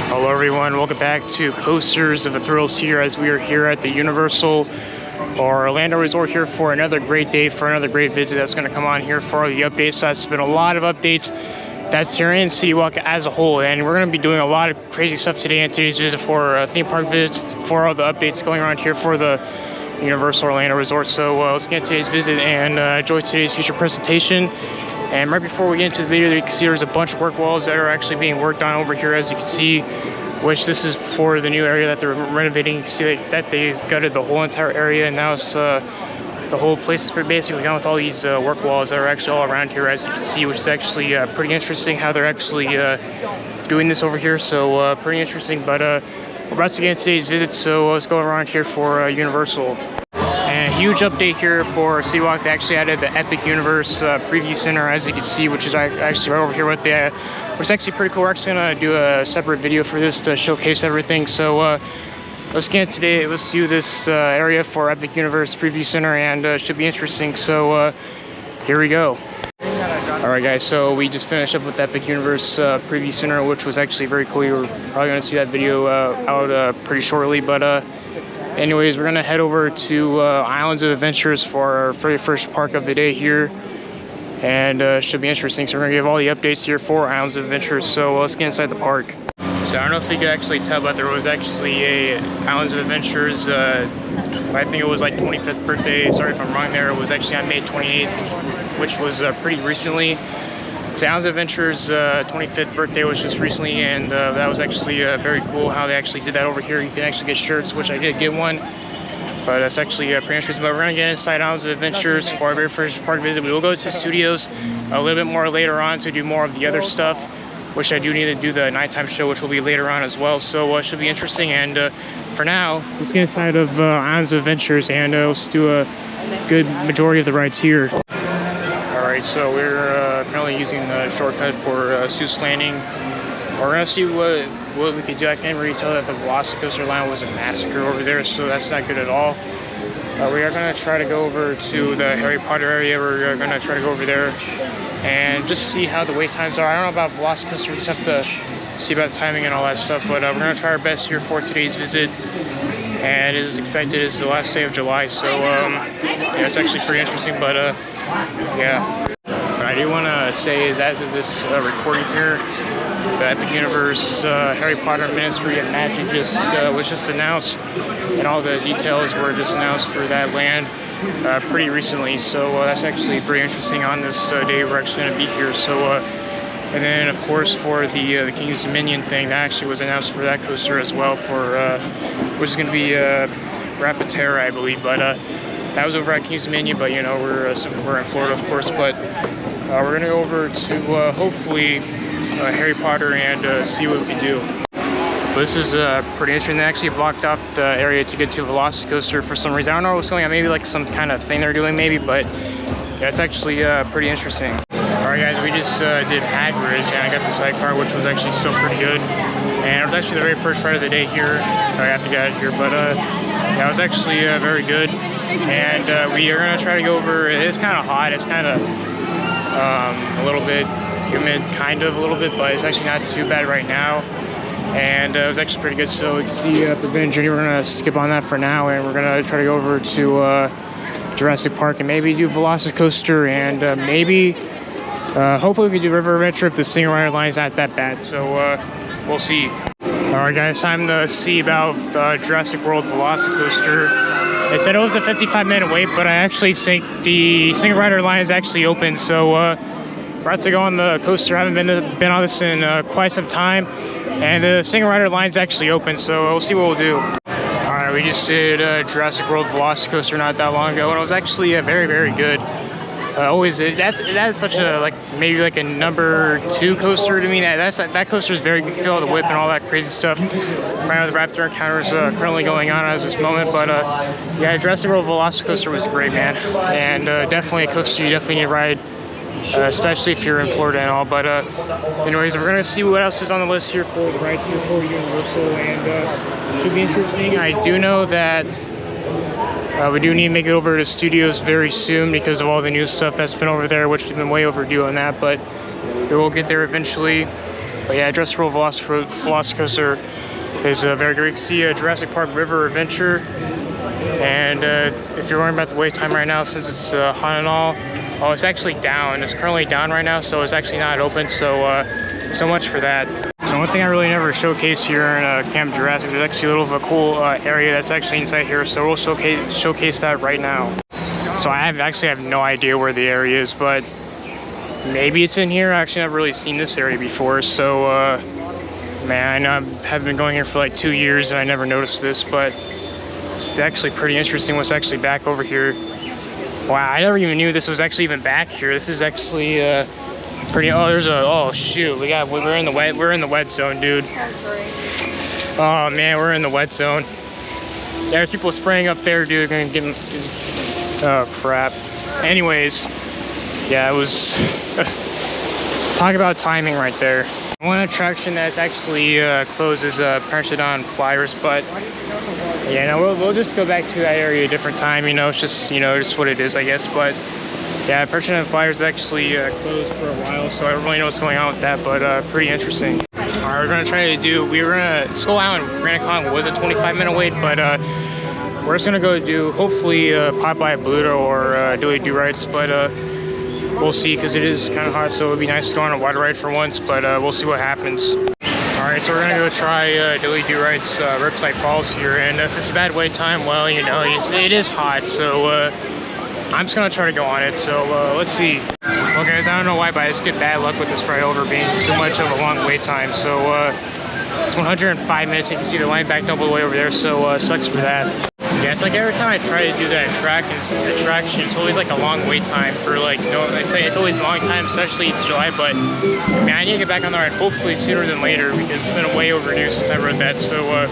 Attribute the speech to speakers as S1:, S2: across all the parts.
S1: Hello everyone, welcome back to Coasters of the Thrills here as we are here at the Universal or Orlando Resort here for another great day, for another great visit that's going to come on here for the updates. That's been a lot of updates that's here in CityWalk as a whole, and we're going to be doing a lot of crazy stuff today in today's visit for theme park visits, for all the updates going around here for the Universal Orlando Resort. So let's get into today's visit and enjoy today's feature presentation. And right before we get into the video, you can see there's a bunch of work walls that are actually being worked on over here, as you can see, which this is for the new area that they're renovating. You can see that they gutted the whole entire area, and now it's the whole place is basically done with all these work walls that are actually all around here, as you can see, which is actually pretty interesting how they're actually doing this over here. So pretty interesting, but we're about to get into today's visit, so let's go around here for Universal. And a huge update here for CityWalk. They actually added the Epic Universe Preview Center, as you can see, which is actually right over here with the, which is actually pretty cool. We're actually gonna do a separate video for this to showcase everything. So let's get today. Let's do this area for Epic Universe Preview Center, and it should be interesting. So here we go. All right, guys. So we just finished up with Epic Universe Preview Center, which was actually very cool. You're probably gonna see that video out pretty shortly, but. Anyways, we're gonna head over to Islands of Adventures for our very first park of the day here, and should be interesting. So we're gonna give all the updates here for Islands of Adventures. So let's get inside the park. So I don't know if you could actually tell, but there was actually a Islands of Adventures. I think it was like 25th birthday. Sorry if I'm wrong there. It was actually on May 28th, which was pretty recently. So Islands of Adventures 25th birthday was just recently, and that was actually very cool how they actually did that over here. You can actually get shirts, which I did get one, but that's actually pretty interesting. But we're gonna get inside Islands of Adventures for our very first park visit. We will go to the studios a little bit more later on to do more of the other stuff, which I do need to do the nighttime show, which will be later on as well. So it should be interesting. And for now, let's get inside of Islands of Adventures, and let's do a good majority of the rides here. Alright, so we're currently using the shortcut for Seuss Landing. We're gonna see what we could do. I can't really tell that the Velocicoaster line was a massacre over there, so that's not good at all. We are gonna try to go over to the Harry Potter area. We're gonna try to go over there and just see how the wait times are. I don't know about Velocicoaster, we just have to see about the timing and all that stuff, but we're gonna try our best here for today's visit. And it is expected it's the last day of July, so yeah, it's actually pretty interesting, but yeah. What I do want to say is, as of this recording here, the Epic Universe Harry Potter Ministry of Magic was just announced, and all the details were just announced for that land pretty recently. So that's actually pretty interesting. On this day we're actually going to be here. So and then of course for the King's Dominion thing, that actually was announced for that coaster as well, for which is going to be Rapid Terror, I believe. But that was over at King's Dominion, but you know, we're in Florida, of course. But we're gonna go over to hopefully Harry Potter and see what we can do. This is pretty interesting. They actually blocked off the area to get to Velocicoaster for some reason. I don't know what's going on. Maybe like some kind of thing they're doing, maybe. But yeah, it's actually pretty interesting. All right, guys, we just did Hagrid's, and I got the sidecar, which was actually still pretty good. And it was actually the very first ride of the day here. I have to get out of here, but yeah, it was actually very good. And we are gonna try to go over. It's kind of hot. It's kind of a little bit humid, a little bit, but it's actually not too bad right now. And it was actually pretty good. So we can see Forbidden Journey. We're gonna skip on that for now, and we're gonna try to go over to Jurassic Park and maybe do Velocicoaster, and maybe hopefully we can do River Adventure if the single rider line is not that bad. So we'll see. All right, guys, time to see about Jurassic World Velocicoaster. They said it was a 55-minute wait, but I actually think the single rider line is actually open. So we're about to go on the coaster. I haven't been on this in quite some time, and the single rider line is actually open. So we'll see what we'll do. All right, we just did Jurassic World Velocicoaster not that long ago, and it was actually very, very good. That's such a maybe like a number 2 coaster to me. That coaster is very good. You feel all the whip and all that crazy stuff. Right now the Raptor encounters currently going on at this moment, but yeah, Jurassic World Velocicoaster was great, man, and definitely a coaster you definitely need to ride, especially if you're in Florida and all. But anyways, we're gonna see what else is on the list here for the rides here for Universal, and it should be interesting. I do know that we do need to make it over to studios very soon because of all the new stuff that's been over there, which we've been way overdue on that, but we will get there eventually. But yeah, Jurassic World Velocicoaster is very great. You can see Jurassic Park River Adventure. And if you're wondering about the wait time right now, since it's hot and all, oh, it's actually down. It's currently down right now, so it's actually not open. So so much for that. So one thing I really never showcased here in Camp Jurassic, there's actually a little of a cool area that's actually inside here. So we'll showcase that right now. So I actually have no idea where the area is, but maybe it's in here. I actually never really seen this area before. So man, I know I've been going here for like 2 years and I never noticed this, but it's actually pretty interesting what's actually back over here. Wow, I never even knew this was actually even back here. This is actually pretty. Oh, there's a. Oh shoot, we're in the wet zone, dude. Oh man, we're in the wet zone. There's people spraying up there, dude. Gonna get. Oh crap. Anyways, yeah, it was. Talk about timing right there. One attraction that's actually closed is Parachute on Flyers, but yeah, no, we'll just go back to that area a different time. You know, it's just just what it is, I guess. But yeah, Parachute on Flyers actually closed for a while, so I don't really know what's going on with that, but pretty interesting. All right, we're gonna try to do. We were gonna Skull Island Grand Con was a 25-minute wait, but we're just gonna go do hopefully pop by Bluto or Do Rides, but we'll see, because it is kind of hot, so it would be nice to go on a water ride for once, but we'll see what happens. Alright, so we're gonna go try Do Rides Ripside Falls here, and if it's a bad wait time, well, you know, it is hot, so I'm just gonna try to go on it, so let's see. Well guys, I don't know why, but I just get bad luck with this ride over being too much of a long wait time, so it's 105 minutes, you can see the line backed up all the way over there, so sucks for that. Yeah, it's like every time I try to do that attraction, it's always like a long wait time for like, I say it's always a long time, especially it's July, but man, I need to get back on the ride hopefully sooner than later, because it's been way overdue since I rode that, so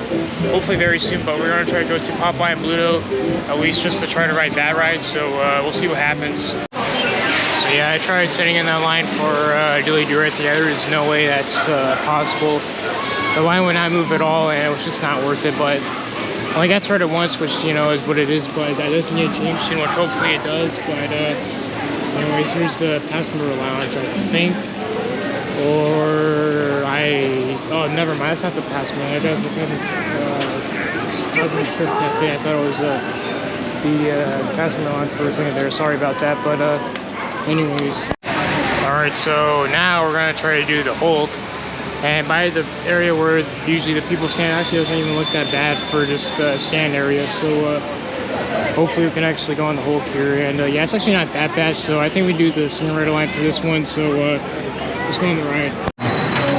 S1: hopefully very soon, but we're going to try to go to Popeye and Bluto, at least just to try to ride that ride, so we'll see what happens. So yeah, I tried sitting in that line for Do Rides, yeah, there is no way that's possible. The line would not move at all, and it was just not worth it, but I only got started once, which, you know, is what it is, but that doesn't need to change soon, which hopefully it does, but anyways, here's the passenger lounge, I think, or oh, never mind, that's not the passenger lounge, that's the passenger strip cafe. I thought it was the passenger lounge for a second there, sorry about that, but anyways. Alright, so now we're going to try to do the Hulk. And by the area where usually the people stand, actually doesn't even look that bad for just the stand area. So hopefully we can actually go on the Hulk here. And yeah, it's actually not that bad. So I think we do the single rider line for this one. So let's go on the ride.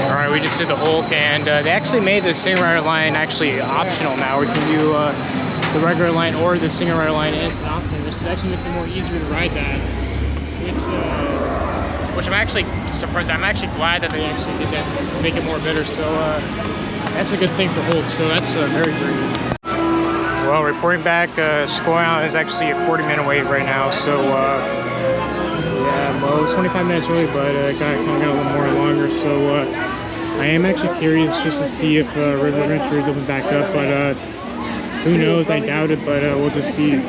S1: All right, we just did the Hulk, and they actually made the single rider line actually optional now. We can do the regular line or the single rider line as an option. This actually makes it more easier to ride that, which I'm actually surprised. I'm actually glad that they actually did that to make it more better. So that's a good thing for Hulk. So that's very great. Well, reporting back, Skull Island is actually a 40-minute wait right now. So yeah, well, it was 25 minutes early, but it got a little more longer. So I am actually curious just to see if River Adventure is open back up, but who knows? I doubt it, but we'll just see.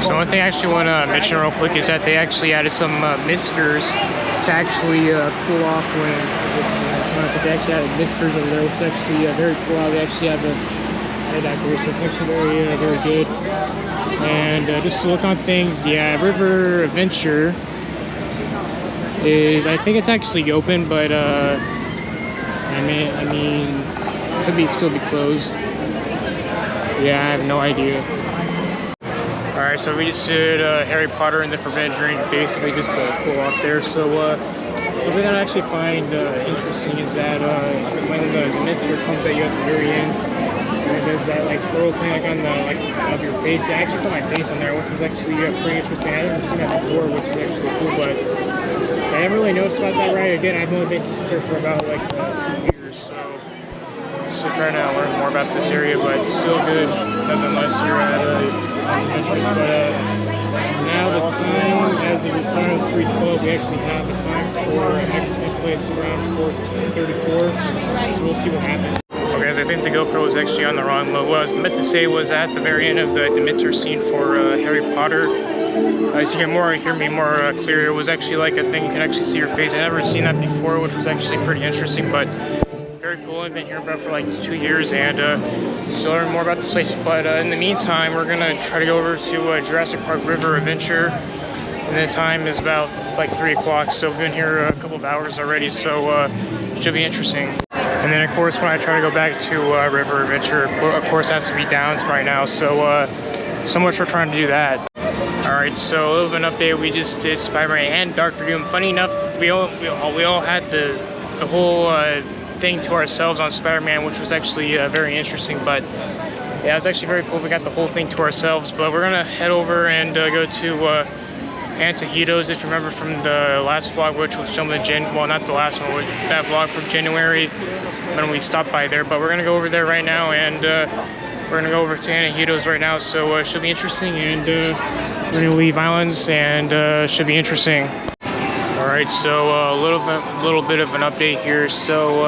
S1: So one thing I actually want to mention real quick is that they actually added some misters to actually cool off when they actually added misters over there, which is actually very cool. They actually have added that here, so it's actually very good. And just to look on things, yeah, River Adventure is, I think it's actually open, but I mean, it could still be closed. Yeah, I have no idea. Alright, so we just did Harry Potter and the Forbidden Drink, basically just cool off there. So something that I actually find interesting is that when the mixture comes at you at the very end, there's that like little thing like on the of your face. I actually saw my face on there, which was actually pretty interesting. I haven't seen that before, which is actually cool, but I haven't really noticed about that ride. Again, I've only been here for about like 2 years, so still trying to learn more about this area, but still good nonetheless here at Adventures. But now the time, as it was 3:12, we actually have the time for exit place around 4:34, so we'll see what happens. Okay, as I think the GoPro was actually on the wrong mode. What I was meant to say was at the very end of the Dementor scene for Harry Potter, as you can hear me more clear, it was actually like a thing you can actually see your face. I never seen that before, which was actually pretty interesting, but very cool. I've been here about for like 2 years and still learn more about this place. But in the meantime, we're gonna try to go over to Jurassic Park River Adventure, and the time is about like 3 o'clock, so we've been here a couple of hours already, so it should be interesting. And then of course when I try to go back to River Adventure, of course it has to be down right now, so so much for trying to do that. Alright, so a little bit of an update. We just did Spider-Man and Doctor Doom. Funny enough, we all had the whole thing to ourselves on Spider-Man, which was actually very interesting, but yeah, it was actually very cool. We got the whole thing to ourselves, but we're gonna head over and go to Antojitos, if you remember from the last vlog, which was filmed in well, not the last one, that vlog from January when we stopped by there. But we're gonna go over there right now, and we're gonna go over to Antojitos right now, so it should be interesting. And we're gonna leave Islands, and should be interesting. All right, so a little bit of an update here. So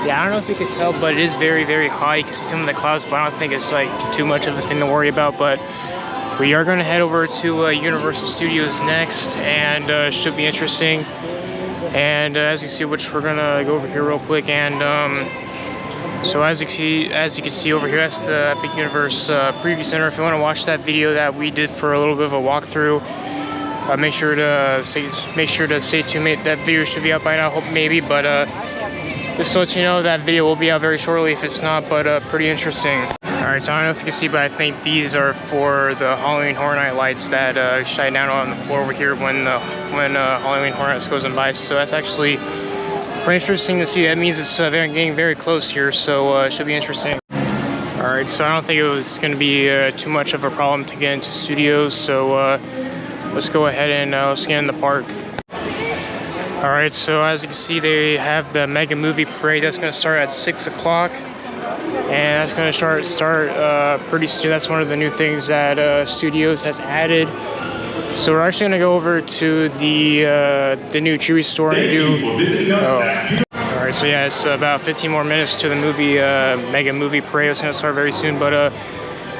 S1: yeah, I don't know if you can tell, but it is very, very high. You can see some of the clouds, but I don't think it's like too much of a thing to worry about. But we are going to head over to Universal Studios next, and should be interesting. And as you see, which we're going to go over here real quick. And so as you can see over here, that's the Epic Universe Preview Center. If you want to watch that video that we did for a little bit of a walkthrough, make sure to stay tuned. That video should be out by now, maybe. But just to let you know, that video will be out very shortly if it's not. But pretty interesting. Alright, so I don't know if you can see, but I think these are for the Halloween Horror Night lights that shine down on the floor over here when Halloween Horror Nights goes by. So that's actually pretty interesting to see. That means it's getting very close here, so it should be interesting. Alright, so I don't think it was going to be too much of a problem to get into studios, so let's go ahead and let's get in the park. Alright, so as you can see, they have the Mega Movie Parade that's going to start at 6 o'clock. And that's going to start pretty soon. That's one of the new things that Studios has added. So we're actually going to go over to the new Chewy store and do. Alright, so yeah, it's about 15 more minutes to the movie Mega Movie Parade. It's going to start very soon, but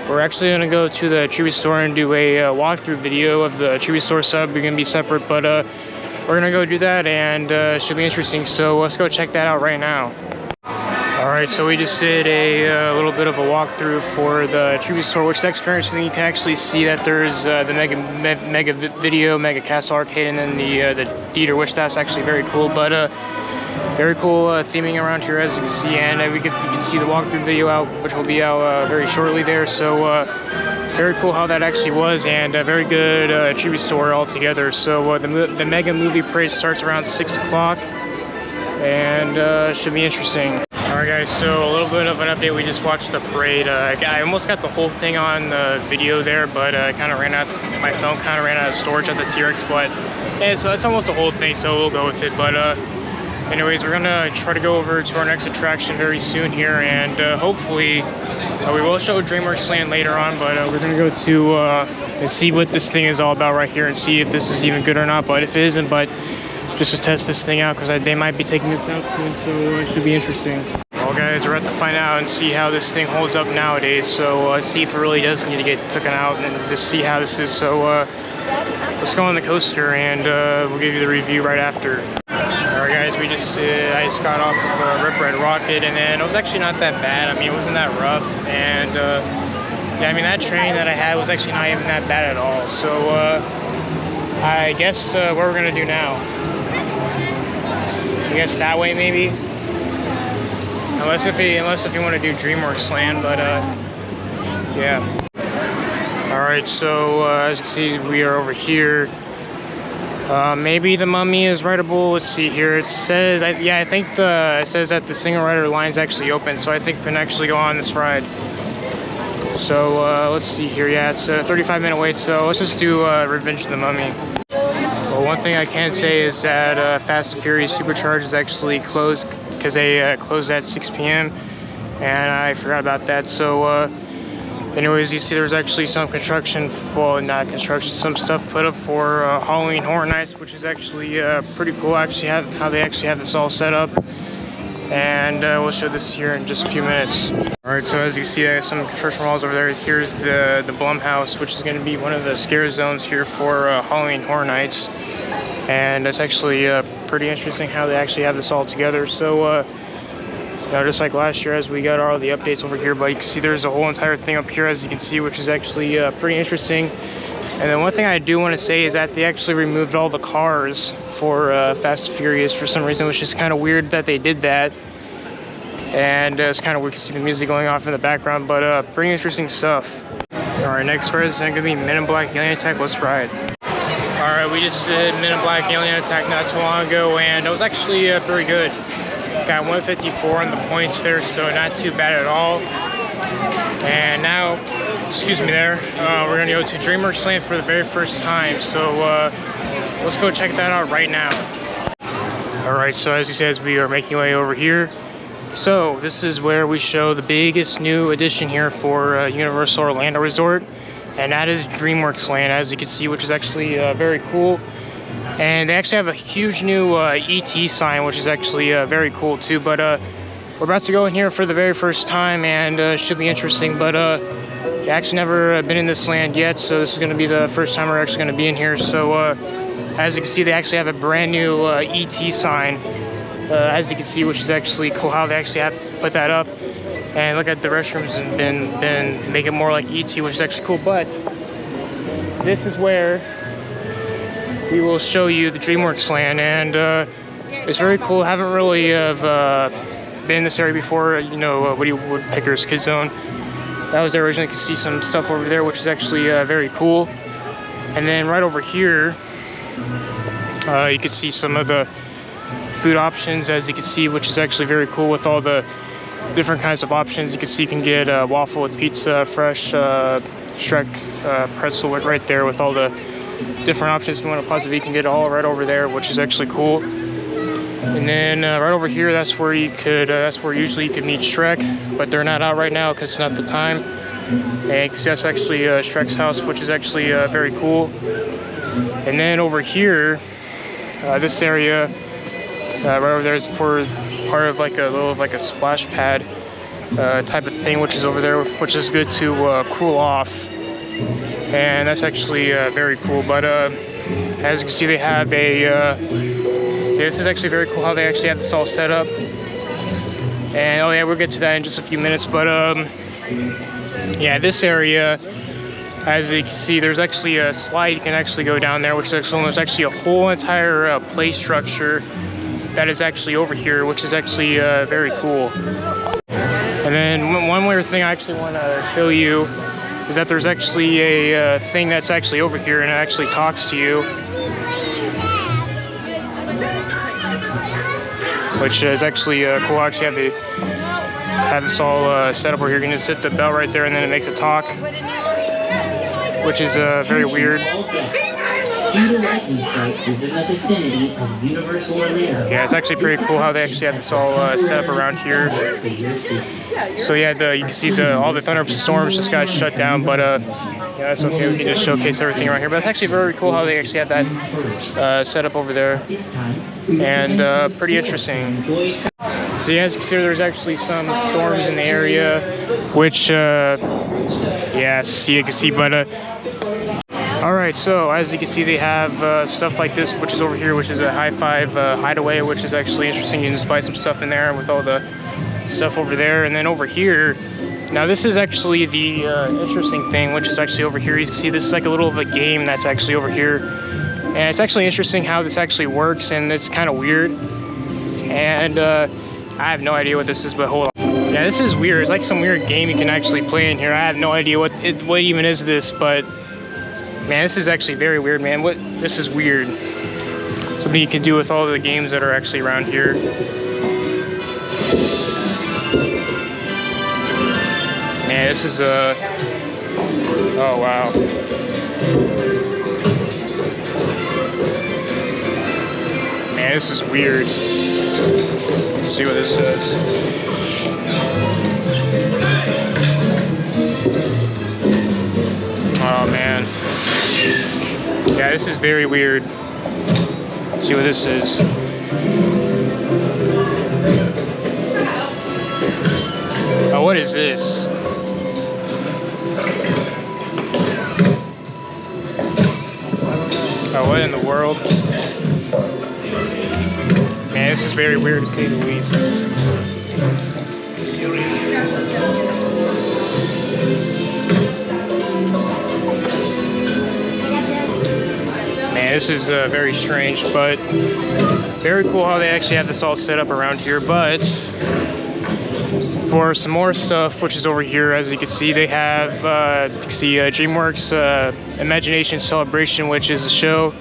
S1: we're actually going to go to the Chewy store and do a walkthrough video of the Chewy store sub. We're going to be separate, but we're going to go do that, and it should be interesting. So let's go check that out right now. Alright, so we just did a little bit of a walkthrough for the Chewy store, which is experience. You can actually see that there's the Mega Video, Mega Castle Arcade, and then the theater, which that's actually very cool. But very cool theming around here, as you can see, and you can see the walkthrough video out, which will be out very shortly there. So very cool how that actually was, and a very good Chewy store altogether. So the Mega Movie Parade starts around 6 o'clock, and should be interesting. Alright guys, so a little bit of an update. We just watched the parade. I almost got the whole thing on the video there, but kind of ran out. My phone kind of ran out of storage at the T-Rex, but it's almost the whole thing, so we'll go with it. But anyways, we're gonna try to go over to our next attraction very soon here, and hopefully we will show Dreamworks Land later on. But we're gonna go to and see what this thing is all about right here, and see if this is even good or not. But if it isn't, but just to test this thing out, because they might be taking this out soon, so it should be interesting. Well guys, we're about to find out and see how this thing holds up nowadays, so see if it really does need to get taken out, and just see how this is. So let's go on the coaster, and we'll give you the review right after. Alright guys, I just got off of Rip Red Rocket, and then it was actually not that bad. I mean, it wasn't that rough, and yeah, I mean, that train that I had was actually not even that bad at all. So I guess what we're gonna do now, I guess that way maybe, unless if you want to do Dreamworks Land. But yeah. Alright, so as you can see, we are over here. Maybe the Mummy is rideable. Let's see here. It says, yeah, I think it says that the single rider line is actually open, so I think we can actually go on this ride. So let's see here. Yeah, it's a 35-minute wait, so let's just do Revenge of the Mummy. Well, one thing I can say is that Fast and Furious Supercharged is actually closed, because they closed at 6 p.m. and I forgot about that. So anyways, you see there's actually some construction, well, not construction, some stuff put up for Halloween Horror Nights, which is actually pretty cool. Actually, how they actually have this all set up. and we'll show this here in just a few minutes. All right, so as you see, I have some construction walls over there. Here's the Blumhouse, which is going to be one of the scare zones here for Halloween Horror Nights. And it's actually pretty interesting how they actually have this all together. So, you know, just like last year, as we got all the updates over here, but you can see there's a whole entire thing up here, as you can see, which is actually pretty interesting. And then one thing I do want to say is that they actually removed all the cars for Fast and Furious for some reason, which is kind of weird that they did that. And it's kind of weird to see the music going off in the background, but pretty interesting stuff. All right, next part is going to be Men in Black Alien Attack. Let's ride. All right, we just did Men in Black Alien Attack not too long ago, and it was actually very good. Got 154 on the points there, so not too bad at all. And now, excuse me there, we're gonna go to Dreamworks Land for the very first time. So let's go check that out right now. All right, so as you said, we are making our way over here. So this is where we show the biggest new addition here for Universal Orlando Resort. And that is Dreamworks Land, as you can see, which is actually very cool. And they actually have a huge new ET sign, which is actually very cool too. But we're about to go in here for the very first time, and it should be interesting. But I actually never been in this land yet, so this is going to be the first time we're actually going to be in here. So as you can see, they actually have a brand new ET sign, as you can see, which is actually cool how they actually have put that up. And look at the restrooms and been make it more like ET, which is actually cool. But this is where we will show you the Dreamworks Land, and it's very cool. Haven't really been in this area before. You know, Woody Woodpecker's Kid Zone. That was there originally. You can see some stuff over there, which is actually very cool. And then right over here, you can see some of the food options, as you can see, which is actually very cool with all the different kinds of options. You can see you can get waffle with pizza, fresh Shrek pretzel right there with all the different options. If you want to pause the video, you can get it all right over there, which is actually cool. And then right over here, that's where you could that's where usually you could meet Shrek, but they're not out right now because it's not the time. And because that's actually Shrek's house, which is actually very cool. And then over here, this area right over there is for part of like a little like a splash pad type of thing, which is over there, which is good to cool off. And that's actually very cool. But as you can see, they have a so this is actually very cool how they actually have this all set up. And oh yeah, we'll get to that in just a few minutes. But yeah, this area, as you can see, there's actually a slide you can actually go down there, which is actually, there's actually a whole entire play structure that is actually over here, which is actually very cool. And then one weird thing I actually want to show you is that there's actually a thing that's actually over here, and it actually talks to you, which is actually cool. I actually have this all set up where you're going to just hit the bell right there, and then it makes it talk, which is very weird. Yeah, it's actually pretty cool how they actually have this all set up around here. So yeah, you can see all the thunderstorms just got shut down, but yeah, that's okay. We can just showcase everything around here. But it's actually very cool how they actually have that set up over there, and pretty interesting. So yeah, as you can see, there's actually some storms in the area, which yeah, see, you can see, but all right, so as you can see, they have stuff like this, which is over here, which is a high five hideaway, which is actually interesting. You can just buy some stuff in there with all the stuff over there. And then over here, now this is actually the interesting thing, which is actually over here. You can see this is like a little of a game that's actually over here. And it's actually interesting how this actually works, and it's kind of weird. And I have no idea what this is, but hold on. Yeah, this is weird. It's like some weird game you can actually play in here. I have no idea what even is this, but man, this is actually very weird, man. This is weird. Something you can do with all the games that are actually around here. Man, this is oh wow. Man, this is weird. Let's see what this says. Oh man. Yeah, this is very weird. Let's see what this is. What is this? Oh, what in the world? Man, this is very weird to say the least. Man, this is very strange, but very cool how they actually have this all set up around here. But for some more stuff, which is over here, as you can see, they have Dreamworks Imagination Celebration, which is a show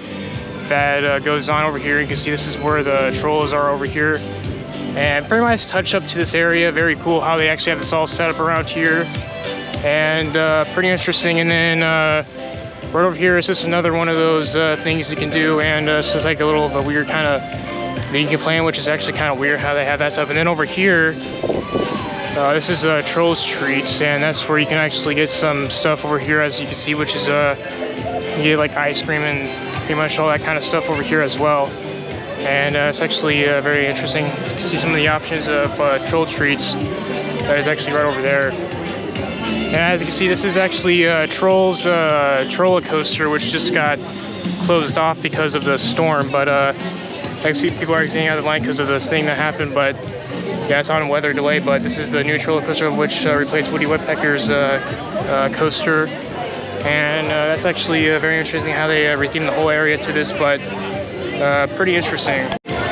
S1: that goes on over here. You can see this is where the trolls are over here, and pretty much touch up to this area. Very cool how they actually have this all set up around here, and pretty interesting. And then right over here is just another one of those things you can do, and it's just like a little of a weird kind of that you can play in, which is actually kind of weird how they have that stuff. And then over here, this is Trolls Treats, and that's where you can actually get some stuff over here, as you can see, which is you get like ice cream and pretty much all that kind of stuff over here as well. And it's actually very interesting to see some of the options of Troll Treats that is actually right over there. And as you can see, this is actually Trolls Troller Coaster, which just got closed off because of the storm. But actually, people are exiting out of the line because of this thing that happened. But yeah, it's on a weather delay. But this is the new Troller Coaster, which replaced Woody Woodpecker's coaster. And that's actually very interesting how they rethemed the whole area to this. But pretty interesting.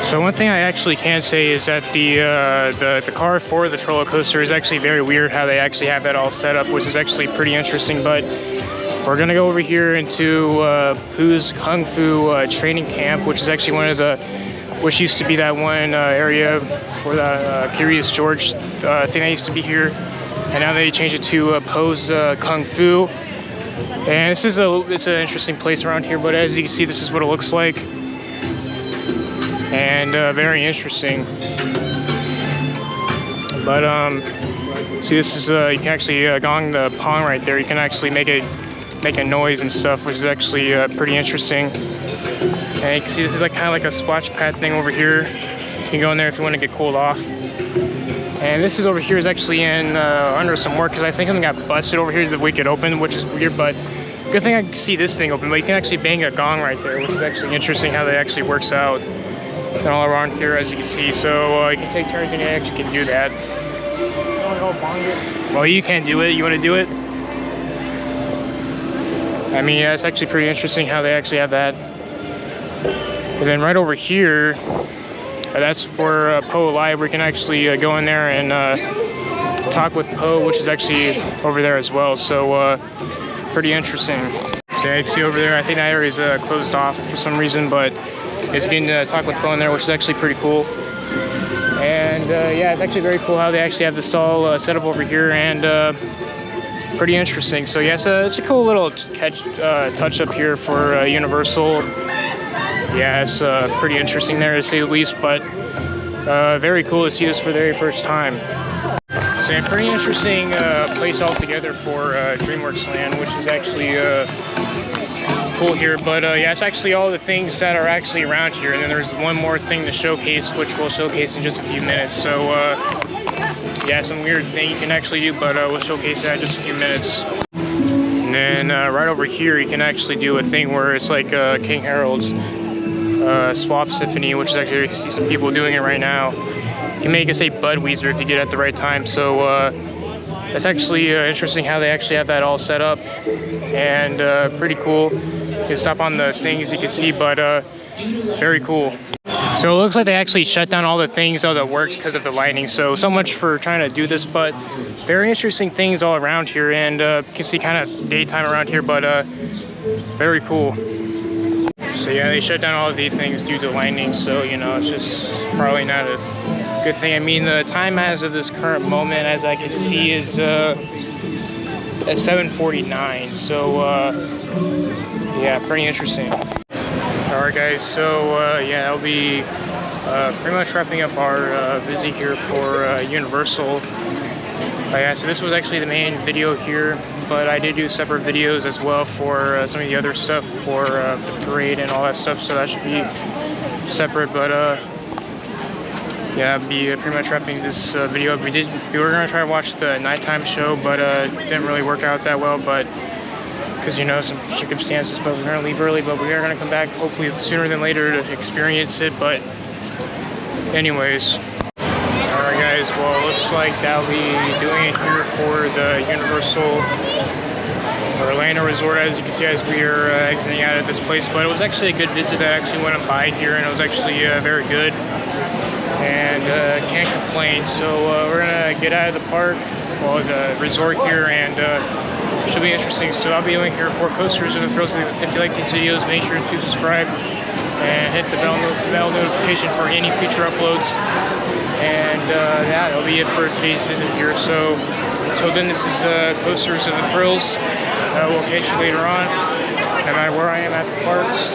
S1: So one thing I actually can say is that the car for the Troller Coaster is actually very weird how they actually have that all set up, which is actually pretty interesting. But we're gonna go over here into Pooh's Kung Fu training camp, which is actually one of the, which used to be that one area where the Curious George thing that used to be here, and now they changed it to Poe's Kung Fu. And this is it's an interesting place around here, but as you can see, this is what it looks like. And very interesting. But see, this is you can actually gong the pong right there. You can actually make a noise and stuff, which is actually pretty interesting. And you can see this is like kind of like a splash pad thing over here. You can go in there if you want to get cooled off. And this is over here is actually in under some work, because I think something got busted over here that we could open, which is weird. But good thing I can see this thing open. But you can actually bang a gong right there, which is actually interesting how that actually works out. And all around here, as you can see, so you can take turns and you actually can do that. Well, you can't do it. You want to do it? I mean, yeah, it's actually pretty interesting how they actually have that. And then right over here, that's for Poe Live. We can actually go in there and talk with Poe, which is actually over there as well. So pretty interesting. So you can see over there, I think that area is closed off for some reason, but it's getting to talk with Poe in there, which is actually pretty cool. And yeah, it's actually very cool how they actually have this all set up over here, and pretty interesting. So yeah, it's a cool little touch up here for Universal. Yeah, it's pretty interesting there to say the least, but very cool to see this for the very first time. So a pretty interesting place altogether for Dreamworks Land, which is actually cool here. But yeah, it's actually all the things that are actually around here, and then there's one more thing to showcase, which we'll showcase in just a few minutes. So yeah, some weird thing you can actually do, but we'll showcase that in just a few minutes. And then right over here, you can actually do a thing where it's like King Harold's Swap Symphony, which is actually, you can see some people doing it right now. You can make it say Budweiser if you get it at the right time. So it's actually interesting how they actually have that all set up, and pretty cool. You can stop on the things you can see, but very cool. So it looks like they actually shut down all the things, all that works because of the lightning. So much for trying to do this, but very interesting things all around here, and you can see kind of daytime around here, but very cool. So yeah, they shut down all of these things due to lightning, so you know, it's just probably not a good thing. I mean, the time as of this current moment, as I can see, is at 7:49, so yeah, pretty interesting. Alright guys, so yeah, I'll be pretty much wrapping up our visit here for Universal. Yeah, so this was actually the main video here, but I did do separate videos as well for some of the other stuff for the parade and all that stuff, so that should be separate. But yeah, I'll be pretty much wrapping this video up. We were gonna try to watch the nighttime show, but it didn't really work out that well. But because you know some circumstances, but we're gonna leave early. But we are gonna come back hopefully sooner than later to experience it. But anyways, all right, guys. Well, it looks like that'll be doing it here for the Universal Orlando Resort. As you can see, as we are exiting out of this place, but it was actually a good visit. I actually went by here, and it was actually very good. And can't complain. So we're gonna get out of the park, well, the resort here, and should be interesting. So I'll be doing here for Coasters of the Thrills. If you like these videos, make sure to subscribe and hit the bell notification for any future uploads. And that'll be it for today's visit here. So until then, this is Coasters of the Thrills. We'll catch you later on, no matter where I am at the parks.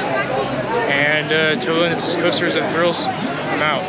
S1: And until then, this is Coasters of the Thrills. I'm out.